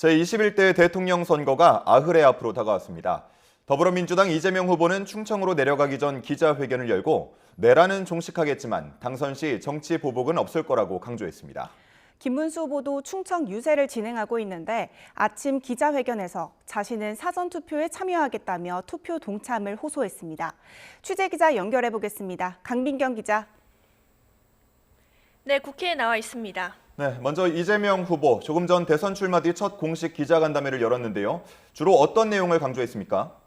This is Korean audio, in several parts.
제21대 대통령 선거가 나흘의 앞으로 다가왔습니다. 더불어민주당 이재명 후보는 충청으로 내려가기 전 기자회견을 열고 내란은 종식하겠지만 당선 시 정치 보복은 없을 거라고 강조했습니다. 김문수 후보도 충청 유세를 진행하고 있는데 아침 기자회견에서 자신은 사전투표에 참여하겠다며 투표 동참을 호소했습니다. 취재기자 연결해 보겠습니다. 강민경 기자. 네, 국회에 나와 있습니다. 네, 먼저 이재명 후보 조금 전 대선 출마 뒤 첫 공식 기자간담회를 열었는데요. 주로 어떤 내용을 강조했습니까?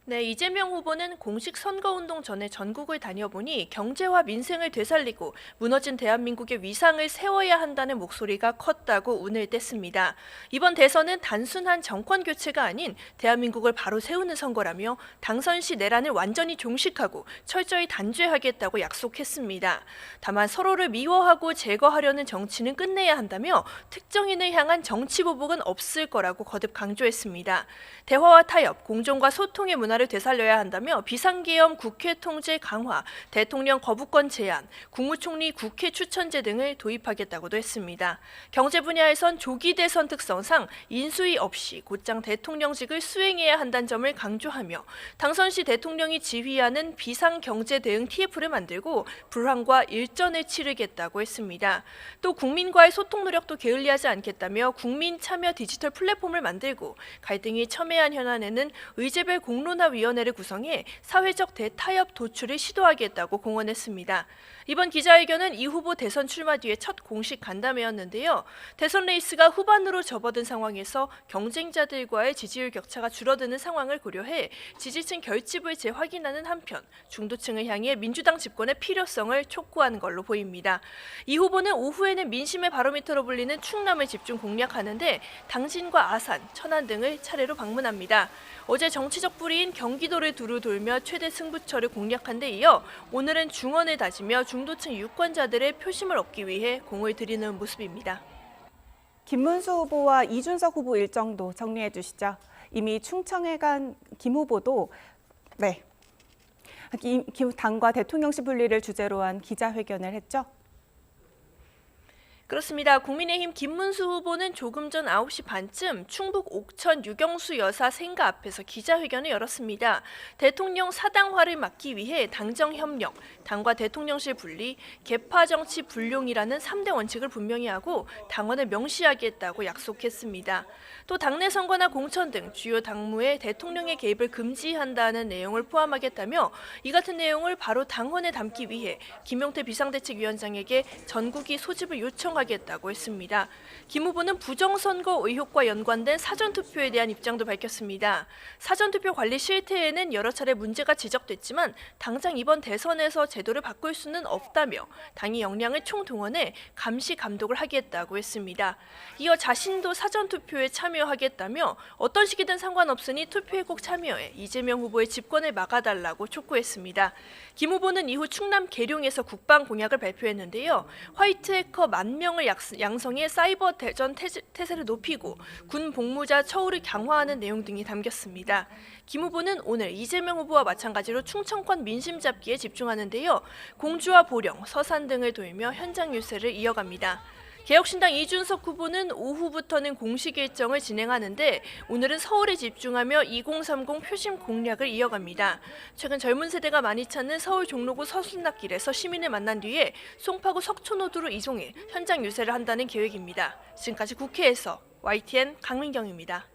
네, 이재명 후보는 공식 선거운동 전에 전국을 다녀보니 경제와 민생을 되살리고 무너진 대한민국의 위상을 세워야 한다는 목소리가 컸다고 운을 뗐습니다. 이번 대선은 단순한 정권 교체가 아닌 대한민국을 바로 세우는 선거라며 당선 시 내란을 완전히 종식하고 철저히 단죄하겠다고 약속했습니다. 다만 서로를 미워하고 제거하려는 정치는 끝내야 한다며 특정인을 향한 정치 보복은 없을 거라고 거듭 강조했습니다. 대화와 타협, 공정과 소통의 문화를 되살려야 한다며 비상계엄 국회 통제 강화, 대통령 거부권 제한, 국무총리 국회 추천제 등을 도입하겠다고도 했습니다. 경제 분야에선 조기 대선 특성상 인수위 없이 곧장 대통령직을 수행해야 한다는 점을 강조하며 당선 시 대통령이 지휘하는 비상경제 대응 TF를 만들고 불황과 일전을 치르겠다고 했습니다. 또 국민과의 소통 노력도 게을리하지 않겠다며 국민 참여 디지털 플랫폼을 만들고 갈등이 첨예한 현안에는 의제별 공론화위원회를 구성해 사회적 대타협 도출을 시도하겠다고 공언했습니다. 이번 기자회견은 이 후보 대선 출마 뒤에 첫 공식 간담회였는데요. 대선 레이스가 후반으로 접어든 상황에서 경쟁자들과의 지지율 격차가 줄어드는 상황을 고려해 지지층 결집을 재확인하는 한편 중도층을 향해 민주당 집권의 필요성을 촉구하는 걸로 보입니다. 이 후보는 오후에는 민심의 바로미터로 불리는 충남을 집중 공략하는데 당진과 아산, 천안 등을 차례로 방문합니다. 어제 정치적 뿌리인 경기도를 두루 돌며 최대 승부처를 공략한 데 이어 오늘은 중원을 다지며 중도층 유권자들의 표심을 얻기 위해 공을 들이는 모습입니다. 김문수 후보와 이준석 후보 일정도 정리해 주시죠. 이미 충청에 간 김 후보도 당과 대통령실 분리를 주제로 한 기자회견을 했죠. 그렇습니다. 국민의힘 김문수 후보는 조금 전 9시 반쯤 충북 옥천 유경수 여사 생가 앞에서 기자회견을 열었습니다. 대통령 사당화를 막기 위해 당정 협력, 당과 대통령실 분리, 계파 정치 불용이라는 3대 원칙을 분명히 하고 당원을 명시하겠다고 약속했습니다. 또 당내 선거나 공천 등 주요 당무에 대통령의 개입을 금지한다는 내용을 포함하겠다며 이 같은 내용을 바로 당헌에 담기 위해 김용태 비상대책위원장에게 전국위 소집을 요청하겠다고 했습니다. 김 후보는 부정선거 의혹과 연관된 사전투표에 대한 입장도 밝혔습니다. 사전투표 관리 실태에는 여러 차례 문제가 지적됐지만 당장 이번 대선에서 제도를 바꿀 수는 없다며 당의 역량을 총동원해 감시 감독을 하겠다고 했습니다. 이어 자신도 사전투표에 참여하겠다며 어떤 시기든 상관없으니 투표에 꼭 참여해 이재명 후보의 집권을 막아달라고 촉구했습니다. 김 후보는 이후 충남 계룡에서 국방 공약을 발표했는데요. 화이트 해커 10,000명을 양성해 사이버 대전 태세를 높이고 군 복무자 처우를 강화하는 내용 등이 담겼습니다. 김 후보는 오늘 이재명 후보와 마찬가지로 충청권 민심 잡기에 집중하는데요. 공주와 보령, 서산 등을 돌며 현장 유세를 이어갑니다. 개혁신당 이준석 후보는 오후부터는 공식 일정을 진행하는데 오늘은 서울에 집중하며 2030 표심 공략을 이어갑니다. 최근 젊은 세대가 많이 찾는 서울 종로구 서순락길에서 시민을 만난 뒤에 송파구 석촌호두로 이송해 현장 유세를 한다는 계획입니다. 지금까지 국회에서 YTN 강민경입니다.